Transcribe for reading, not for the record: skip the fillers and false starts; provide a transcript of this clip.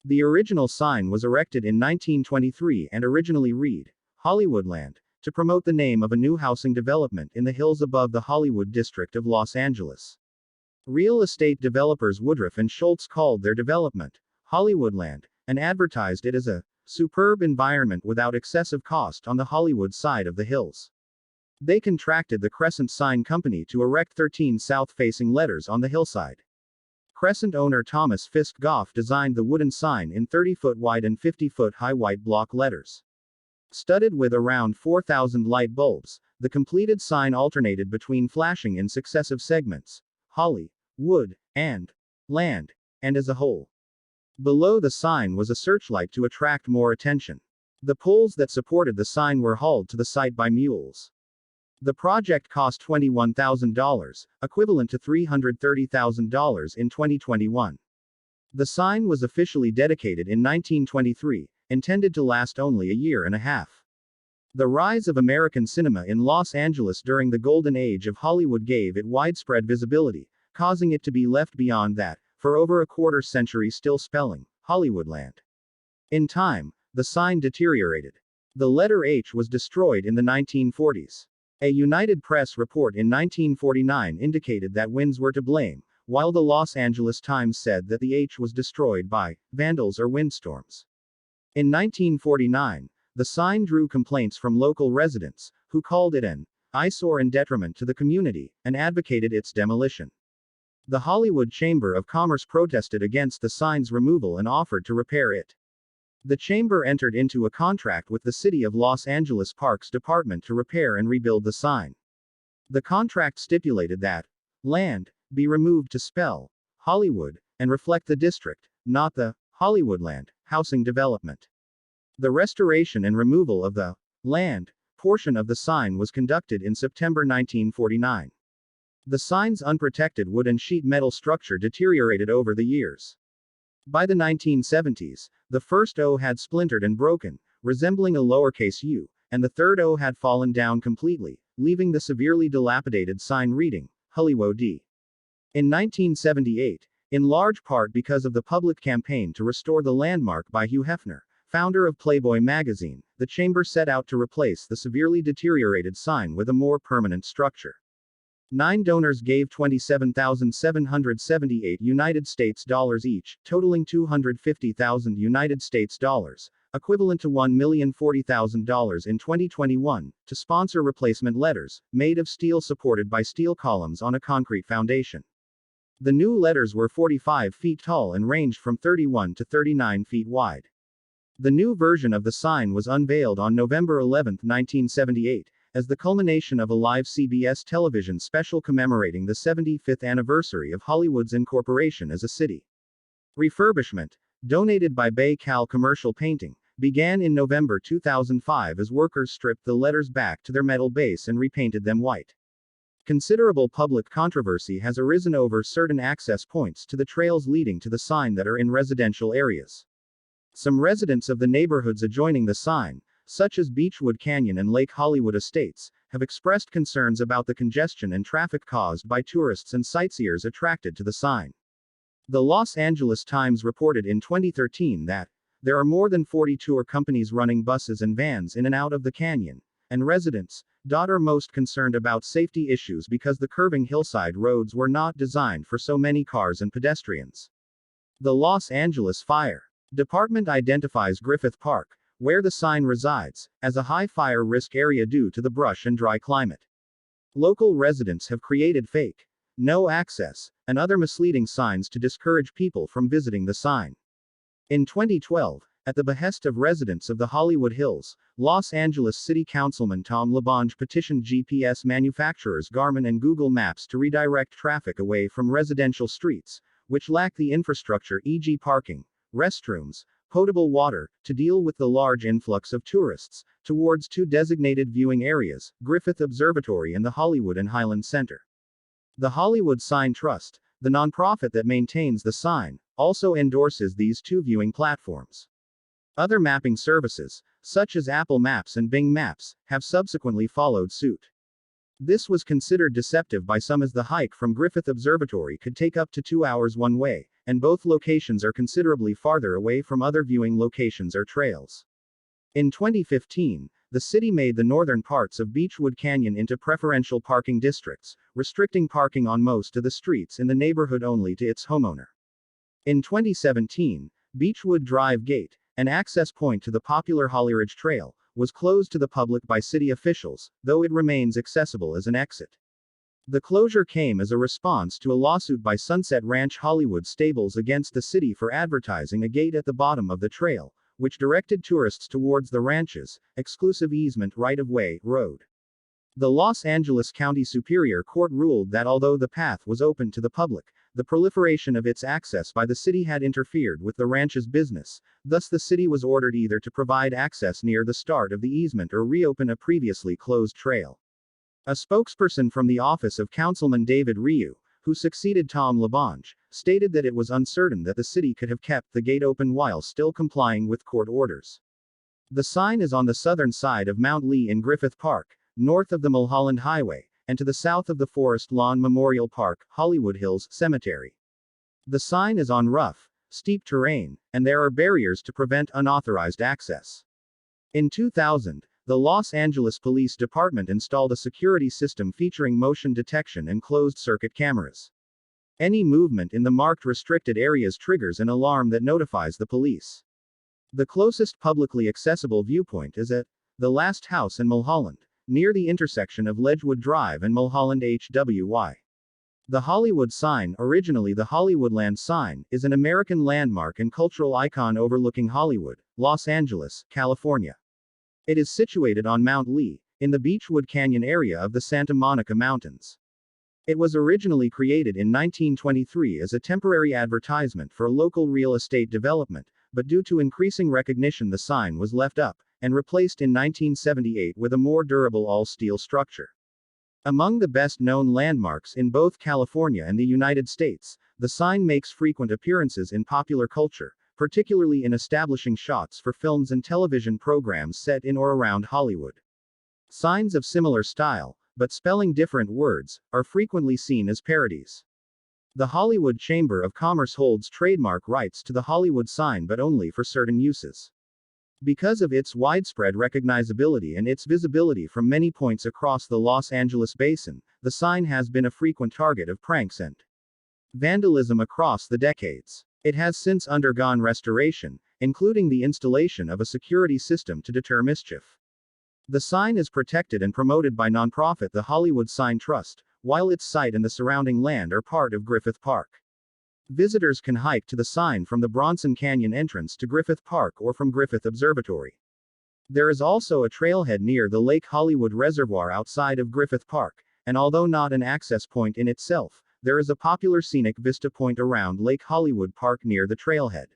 The original sign was erected in 1923 and originally read, Hollywoodland, to promote the name of a new housing development in the hills above the Hollywood district of Los Angeles. Real estate developers Woodruff and Schultz called their development Hollywoodland, and advertised it as a superb environment without excessive cost on the Hollywood side of the hills. They contracted the Crescent Sign Company to erect 13 south-facing letters on the hillside. Crescent owner Thomas Fisk Goff designed the wooden sign in 30-foot wide and 50-foot high white block letters. Studded with around 4,000 light bulbs, the completed sign alternated between flashing in successive segments, Holly, wood, and land, and as a whole. Below the sign was a searchlight to attract more attention. The poles that supported the sign were hauled to the site by mules. The project cost $21,000, equivalent to $330,000 in 2021. The sign was officially dedicated in 1923, intended to last only a year and a half. The rise of American cinema in Los Angeles during the golden age of Hollywood gave it widespread visibility, causing it to be left beyond that, for over a quarter century still spelling Hollywoodland. In time, the sign deteriorated. The letter H was destroyed in the 1940s. A United Press report in 1949 indicated that winds were to blame, while the Los Angeles Times said that the H was destroyed by vandals or windstorms. In 1949, the sign drew complaints from local residents, who called it an eyesore and detriment to the community, and advocated its demolition. The Hollywood Chamber of Commerce protested against the sign's removal and offered to repair it. The chamber entered into a contract with the City of Los Angeles Parks Department to repair and rebuild the sign. The contract stipulated that land be removed to spell Hollywood and reflect the district, not the Hollywoodland housing development. The restoration and removal of the land portion of the sign was conducted in September 1949. The sign's unprotected wood and sheet metal structure deteriorated over the years. By the 1970s, the first O had splintered and broken, resembling a lowercase u, and the third O had fallen down completely, leaving the severely dilapidated sign reading, Hollywood. In 1978, in large part because of the public campaign to restore the landmark by Hugh Hefner, founder of Playboy magazine, the chamber set out to replace the severely deteriorated sign with a more permanent structure. 9 donors gave $27,778 United States dollars each, totaling $250,000 United States dollars, equivalent to $1,040,000 in 2021, to sponsor replacement letters, made of steel supported by steel columns on a concrete foundation. The new letters were 45 feet tall and ranged from 31 to 39 feet wide. The new version of the sign was unveiled on November 11, 1978, as the culmination of a live CBS television special commemorating the 75th anniversary of Hollywood's incorporation as a city. Refurbishment, donated by Bay Cal Commercial Painting, began in November 2005 as workers stripped the letters back to their metal base and repainted them white. Considerable public controversy has arisen over certain access points to the trails leading to the sign that are in residential areas. Some residents of the neighborhoods adjoining the sign, such as Beechwood Canyon and Lake Hollywood Estates, have expressed concerns about the congestion and traffic caused by tourists and sightseers attracted to the sign. The Los Angeles Times reported in 2013 that there are more than 40 tour companies running buses and vans in and out of the canyon, and residents are most concerned about safety issues because the curving hillside roads were not designed for so many cars and pedestrians. The Los Angeles Fire Department identifies Griffith Park, where the sign resides, as a high fire risk area due to the brush and dry climate. Local residents have created fake no access and other misleading signs to discourage people from visiting the sign. In 2012, at the behest of residents of the Hollywood Hills, Los Angeles City Councilman Tom LaBonge petitioned GPS manufacturers Garmin and Google Maps to redirect traffic away from residential streets, which lack the infrastructure, e.g., parking, restrooms, potable water, to deal with the large influx of tourists, towards 2 designated viewing areas, Griffith Observatory and the Hollywood and Highland Center. The Hollywood Sign Trust, the nonprofit that maintains the sign, also endorses these 2 viewing platforms. Other mapping services, such as Apple Maps and Bing Maps, have subsequently followed suit. This was considered deceptive by some as the hike from Griffith Observatory could take up to 2 hours one way, and both locations are considerably farther away from other viewing locations or trails. In 2015, the city made the northern parts of Beechwood Canyon into preferential parking districts, restricting parking on most of the streets in the neighborhood only to its homeowner. In 2017, Beechwood Drive Gate, an access point to the popular Hollyridge Trail, was closed to the public by city officials, though it remains accessible as an exit. The closure came as a response to a lawsuit by Sunset Ranch Hollywood Stables against the city for advertising a gate at the bottom of the trail, which directed tourists towards the ranch's exclusive easement right-of-way road. The Los Angeles County Superior Court ruled that although the path was open to the public, the proliferation of its access by the city had interfered with the ranch's business, thus the city was ordered either to provide access near the start of the easement or reopen a previously closed trail. A spokesperson from the office of Councilman David Ryu, who succeeded Tom LaBonge, stated that it was uncertain that the city could have kept the gate open while still complying with court orders. The sign is on the southern side of Mount Lee in Griffith Park, north of the Mulholland Highway, and to the south of the Forest Lawn Memorial Park, Hollywood Hills Cemetery. The sign is on rough, steep terrain, and there are barriers to prevent unauthorized access. In 2000, the Los Angeles Police Department installed a security system featuring motion detection and closed-circuit cameras. Any movement in the marked restricted areas triggers an alarm that notifies the police. The closest publicly accessible viewpoint is at the Last House in Mulholland, near the intersection of Ledgewood Drive and Mulholland HWY. The Hollywood sign, originally the Hollywoodland sign, is an American landmark and cultural icon overlooking Hollywood, Los Angeles, California. It is situated on Mount Lee, in the Beechwood Canyon area of the Santa Monica Mountains. It was originally created in 1923 as a temporary advertisement for local real estate development, but due to increasing recognition the sign was left up, and replaced in 1978 with a more durable all-steel structure. Among the best-known landmarks in both California and the United States, the sign makes frequent appearances in popular culture, particularly in establishing shots for films and television programs set in or around Hollywood. Signs of similar style, but spelling different words, are frequently seen as parodies. The Hollywood Chamber of Commerce holds trademark rights to the Hollywood sign but only for certain uses. Because of its widespread recognizability and its visibility from many points across the Los Angeles basin, the sign has been a frequent target of pranks and vandalism across the decades. It has since undergone restoration, including the installation of a security system to deter mischief. The sign is protected and promoted by nonprofit the Hollywood Sign Trust, while its site and the surrounding land are part of Griffith Park. Visitors can hike to the sign from the Bronson Canyon entrance to Griffith Park or from Griffith Observatory. There is also a trailhead near the Lake Hollywood Reservoir outside of Griffith Park, and although not an access point in itself, there is a popular scenic vista point around Lake Hollywood Park near the trailhead.